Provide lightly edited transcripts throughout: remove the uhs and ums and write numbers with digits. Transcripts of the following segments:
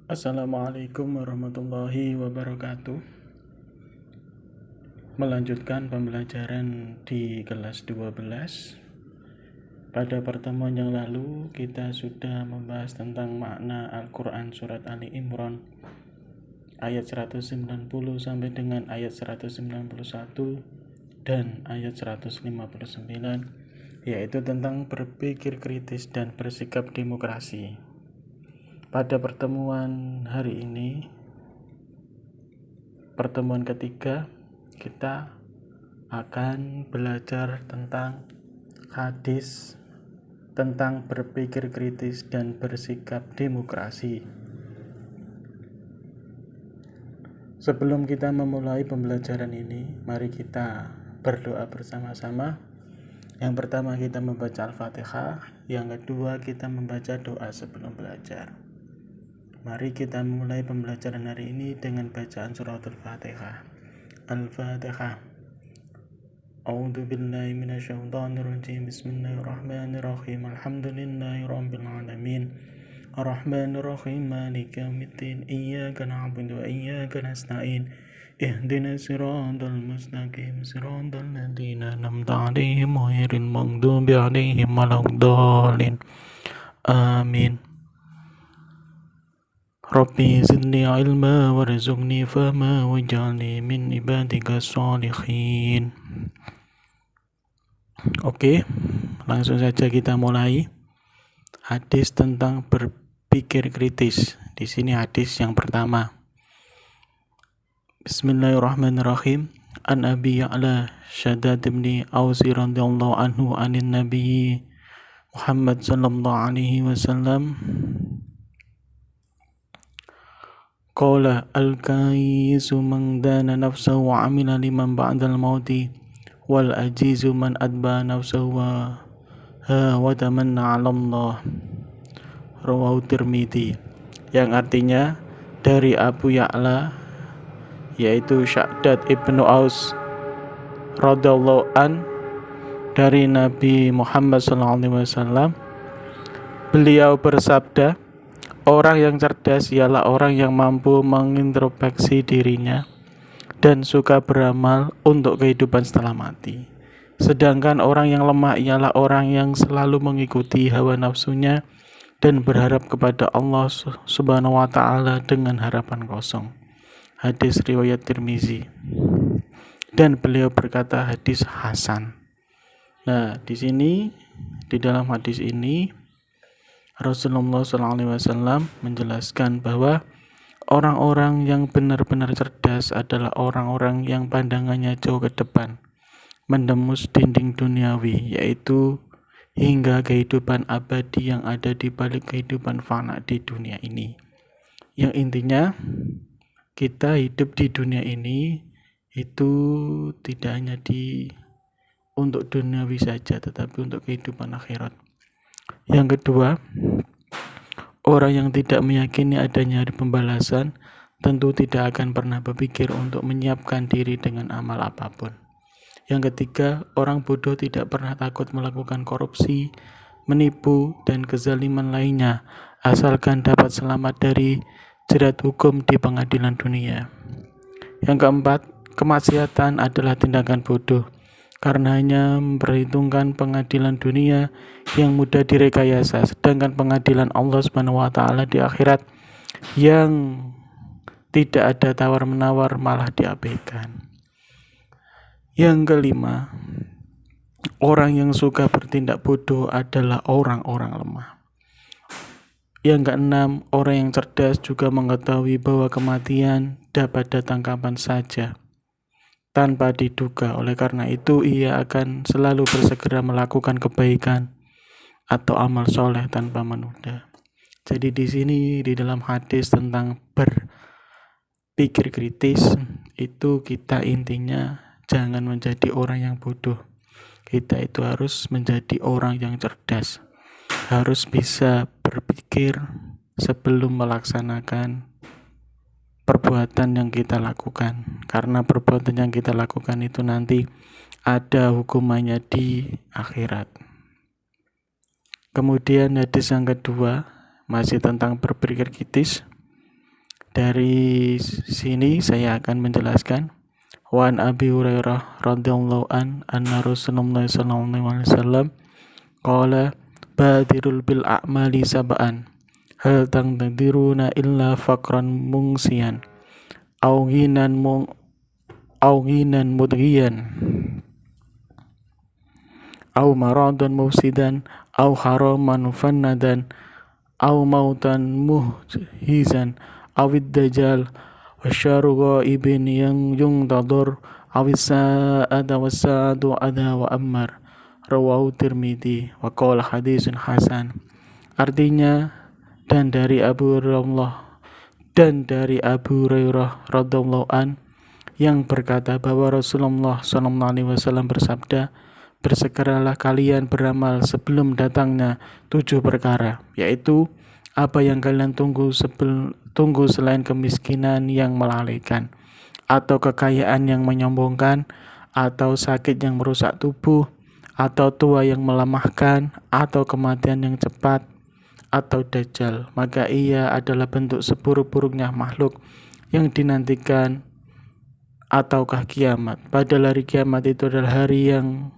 Assalamualaikum warahmatullahi wabarakatuh. Melanjutkan pembelajaran di kelas 12. Pada pertemuan yang lalu kita sudah membahas tentang makna Al-Quran surat Ali Imran ayat 190 sampai dengan ayat 191 dan ayat 159, yaitu tentang berpikir kritis dan bersikap demokrasi. Pada pertemuan hari ini, pertemuan ketiga, kita akan belajar tentang hadis tentang berpikir kritis dan bersikap demokrasi. Sebelum kita memulai pembelajaran ini, mari kita berdoa bersama-sama. Yang pertama kita membaca Al-Fatihah, yang kedua kita membaca doa sebelum belajar. Mari kita memulai pembelajaran hari ini dengan bacaan surat Al-Fatihah. Al-Fatihah. A'udzu billahi minasyaitonir rajim. Bismillahirrahmanirrahim. Alhamdulillahi rabbil alamin. Arrahmanir rahim. Maliki yaumiddin. Iyyaka na'budu wa iyyaka nasta'in. Ihdinas siratal mustaqim. Siratal ladzina an'amta 'alaihim ghairil maghdubi 'alaihim waladdallin. Amin. Rabbi zidni ilma warzuqni fahma waj'alni min ibadika sholihin. Oke, langsung saja kita mulai. Hadis tentang berpikir kritis. Di sini hadis yang pertama. Bismillahirrahmanirrahim. An Abi Ya'la Shaddad bin Aus radhiyallahu anhu anin Nabi Muhammad sallallahu alaihi wasallam qala al-kaisu man dana nafsahu wa amila liman ba'dal mauti wal ajizu man adba nafsahu wa tamanna 'ala Allah. Rawahu Tirmidzi. Yang artinya dari Abu Ya'la, yaitu Shaddad ibnu Aus radhiyallahu an, dari Nabi Muhammad SAW, beliau bersabda, orang yang cerdas ialah orang yang mampu mengintrospeksi dirinya dan suka beramal untuk kehidupan setelah mati. Sedangkan orang yang lemah ialah orang yang selalu mengikuti hawa nafsunya dan berharap kepada Allah Subhanahu wa taala dengan harapan kosong. Hadis riwayat Tirmizi. Dan beliau berkata hadis hasan. Nah, di sini di dalam hadis ini Rasulullah SAW menjelaskan bahwa orang-orang yang benar-benar cerdas adalah orang-orang yang pandangannya jauh ke depan, menembus dinding duniawi, yaitu hingga kehidupan abadi yang ada di balik kehidupan fana di dunia ini. Yang intinya, kita hidup di dunia ini itu tidak hanya untuk duniawi saja, tetapi untuk kehidupan akhirat. Yang kedua, orang yang tidak meyakini adanya hari pembalasan tentu tidak akan pernah berpikir untuk menyiapkan diri dengan amal apapun. Yang ketiga, orang bodoh tidak pernah takut melakukan korupsi, menipu, dan kezaliman lainnya, asalkan dapat selamat dari jerat hukum di pengadilan dunia. Yang keempat, kemaksiatan adalah tindakan bodoh, karena hanya memperhitungkan pengadilan dunia yang mudah direkayasa, sedangkan pengadilan Allah Subhanahu wa taala di akhirat yang tidak ada tawar-menawar malah diabaikan. Yang kelima, orang yang suka bertindak bodoh adalah orang-orang lemah. Yang keenam, orang yang cerdas juga mengetahui bahwa kematian dapat datang kapan saja tanpa diduga. Oleh karena itu, ia akan selalu bersegera melakukan kebaikan atau amal soleh tanpa menunda. Jadi di sini di dalam hadis tentang berpikir kritis itu kita intinya jangan menjadi orang yang bodoh. Kita itu harus menjadi orang yang cerdas. Harus bisa berpikir sebelum melaksanakan perbuatan yang kita lakukan, karena perbuatan yang kita lakukan itu nanti ada hukumannya di akhirat. Kemudian hadis yang kedua masih tentang berpikir kritis. Dari sini saya akan menjelaskan. Wa an Abi Hurairah radhiyallahu anna Rasulullah sallallahu alaihi wasallam qala badirul bil a'mali sab'an hal tangtadiruna illa faqran mungsian au ghinan mudghiyan au maradan mufsidan au haraman fannadan au mautan muhizan awid dajjal wasyaru ghaibin yang yungtadur awis sa'ada wasa'adu ada wa ammar rawahu Tirmidzi wa qala hadisun hasan. Artinya, dan dari Abu Hurairah radhiyallahu an yang berkata bahwa Rasulullah sallallahu alaihi wasallam bersabda, bersegeralah kalian beramal sebelum datangnya 7 perkara, yaitu apa yang kalian tunggu selain kemiskinan yang melalaikan, atau kekayaan yang menyombongkan, atau sakit yang merusak tubuh, atau tua yang melemahkan, atau kematian yang cepat, atau dajjal. Maka ia adalah bentuk seburuk-buruknya makhluk yang dinantikan ataukah kiamat. Padahal hari kiamat itu adalah hari yang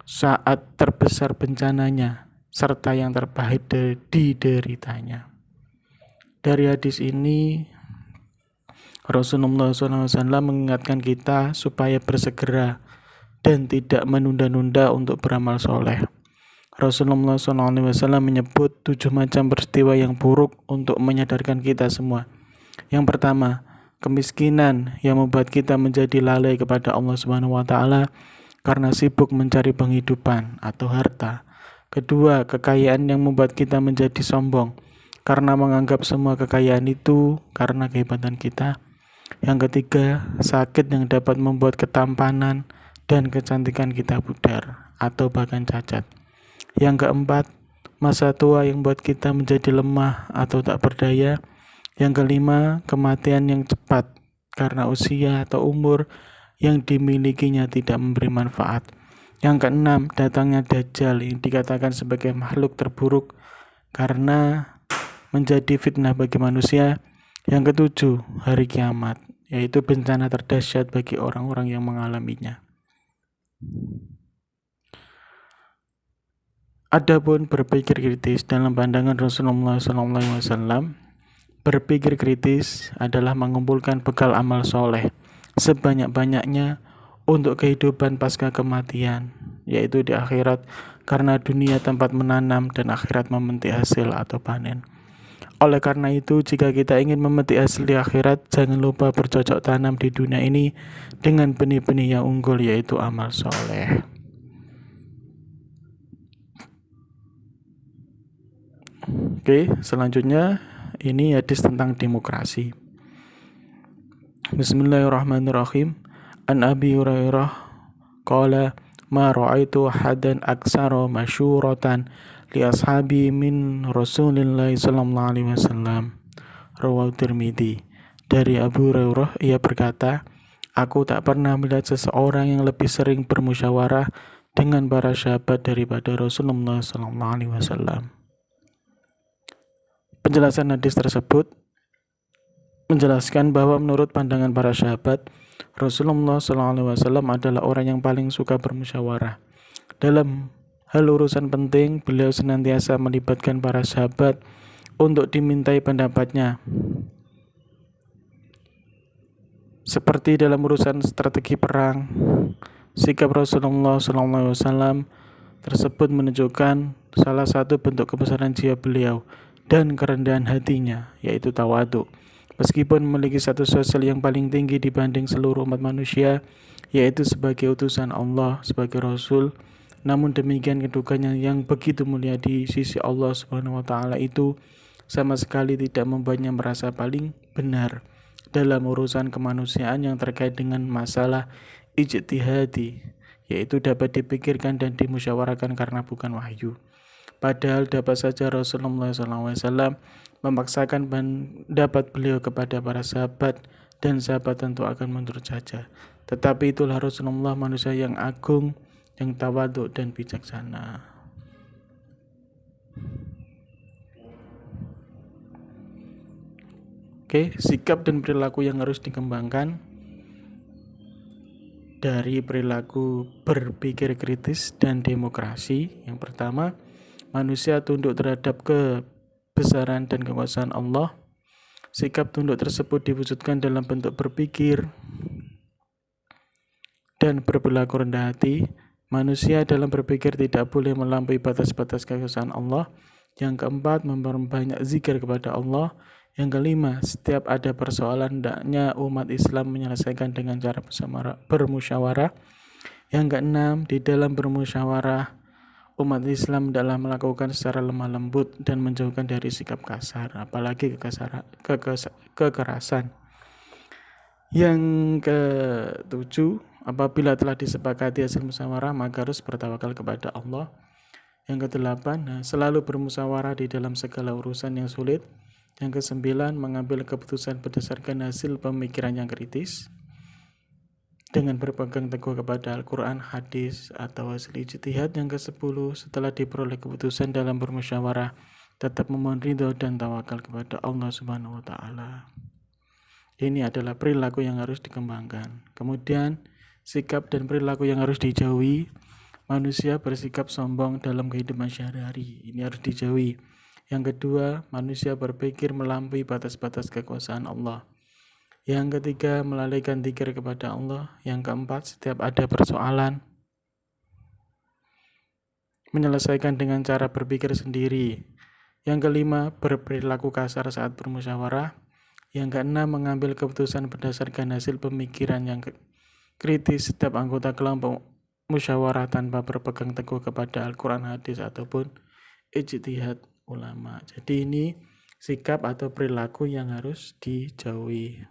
saat terbesar bencananya serta yang terpahit dideritanya. Dari hadis ini Rasulullah SAW mengingatkan kita supaya bersegera dan tidak menunda-nunda untuk beramal soleh. Rasulullah SAW menyebut 7 macam peristiwa yang buruk untuk menyadarkan kita semua. Yang pertama, kemiskinan yang membuat kita menjadi lalai kepada Allah Subhanahu wa taala karena sibuk mencari penghidupan atau harta. Kedua, kekayaan yang membuat kita menjadi sombong karena menganggap semua kekayaan itu karena kehebatan kita. Yang ketiga, sakit yang dapat membuat ketampanan dan kecantikan kita pudar atau bahkan cacat. Yang keempat, masa tua yang membuat kita menjadi lemah atau tak berdaya. Yang kelima, kematian yang cepat karena usia atau umur yang dimilikinya tidak memberi manfaat. Yang keenam, datangnya Dajjal yang dikatakan sebagai makhluk terburuk karena menjadi fitnah bagi manusia. Yang ketujuh, hari kiamat, yaitu bencana terdahsyat bagi orang-orang yang mengalaminya. Adapun berpikir kritis dalam pandangan Rasulullah SAW, berpikir kritis adalah mengumpulkan bekal amal soleh sebanyak-banyaknya untuk kehidupan pasca kematian, yaitu di akhirat, karena dunia tempat menanam dan akhirat memetik hasil atau panen. Oleh karena itu, jika kita ingin memetik hasil di akhirat, jangan lupa bercocok tanam di dunia ini dengan benih-benih yang unggul, yaitu amal soleh. Oke, selanjutnya ini hadis tentang demokrasi. Bismillahirrahmanirrahim. An Abi Hurairah qala ma ra'aitu hadan aksara masyuratan li ashabi min Rasulillah sallallahu alaihi wasallam. Rawahu Tirmidzi. Dari Abu Hurairah ia berkata, aku tak pernah melihat seseorang yang lebih sering bermusyawarah dengan para sahabat daripada Rasulullah sallallahu alaihi wasallam. Penjelasan hadis tersebut menjelaskan bahwa menurut pandangan para sahabat, Rasulullah SAW adalah orang yang paling suka bermusyawarah. Dalam hal urusan penting, beliau senantiasa melibatkan para sahabat untuk dimintai pendapatnya. Seperti dalam urusan strategi perang, sikap Rasulullah SAW tersebut menunjukkan salah satu bentuk kebesaran jiwa beliau dan kerendahan hatinya, yaitu tawadu. Meskipun memiliki status sosial yang paling tinggi dibanding seluruh umat manusia, yaitu sebagai utusan Allah, sebagai Rasul, namun demikian kedudukannya yang begitu mulia di sisi Allah Subhanahu wa taala itu sama sekali tidak membuatnya merasa paling benar dalam urusan kemanusiaan yang terkait dengan masalah ijtihadi, yaitu dapat dipikirkan dan dimusyawarahkan karena bukan wahyu. Padahal dapat saja Rasulullah SAW memaksakan pendapat beliau kepada para sahabat, dan sahabat tentu akan menurut saja. Tetapi itulah Rasulullah, manusia yang agung, yang tawadhu dan bijaksana. Oke, sikap dan perilaku yang harus dikembangkan dari perilaku berpikir kritis dan demokrasi. Yang pertama, manusia tunduk terhadap kebesaran dan kekuasaan Allah. Sikap tunduk tersebut diwujudkan dalam bentuk berpikir dan berperilaku rendah hati. Manusia dalam berpikir tidak boleh melampaui batas-batas kekuasaan Allah. Yang keempat, memperbanyak zikir kepada Allah. Yang kelima, setiap ada persoalan hendaknya umat Islam menyelesaikan dengan cara bermusyawarah. Yang keenam, di dalam bermusyawarah umat Islam adalah melakukan secara lemah lembut dan menjauhkan dari sikap kasar, apalagi kekerasan. Yang ketujuh, apabila telah disepakati hasil musyawarah maka harus bertawakal kepada Allah. Yang kedelapan, selalu bermusyawarah di dalam segala urusan yang sulit. Yang kesembilan, mengambil keputusan berdasarkan hasil pemikiran yang kritis dengan berpegang teguh kepada Al-Quran, hadis, atau hasil ijtihad. Yang ke-10, setelah diperoleh keputusan dalam bermusyawarah, tetap memohon ridho dan tawakal kepada Allah Subhanahu wa Ta'ala. Ini adalah perilaku yang harus dikembangkan. Kemudian, sikap dan perilaku yang harus dijauhi. Manusia bersikap sombong dalam kehidupan sehari-hari. Ini harus dijauhi. Yang kedua, manusia berpikir melampaui batas-batas kekuasaan Allah. Yang ketiga, melalaikan zikir kepada Allah. Yang keempat, setiap ada persoalan, menyelesaikan dengan cara berpikir sendiri. Yang kelima, berperilaku kasar saat bermusyawarah. Yang keenam, mengambil keputusan berdasarkan hasil pemikiran yang kritis. Setiap anggota kelompok musyawarah tanpa berpegang teguh kepada Al-Quran, hadis, ataupun ijtihad ulama. Jadi ini sikap atau perilaku yang harus dijauhi.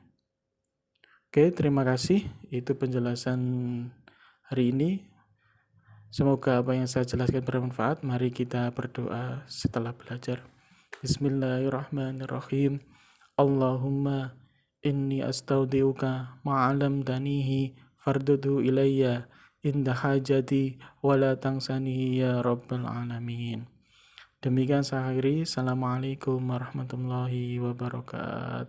Oke, terima kasih. Itu penjelasan hari ini. Semoga apa yang saya jelaskan bermanfaat. Mari kita berdoa setelah belajar. Bismillahirrahmanirrahim. Allahumma inni astaudiuka ma'alam danihi fardudu ilayya inda hajati wala tangsanihi ya rabbal alamin. Demikian saya akhiri. Assalamualaikum warahmatullahi wabarakatuh.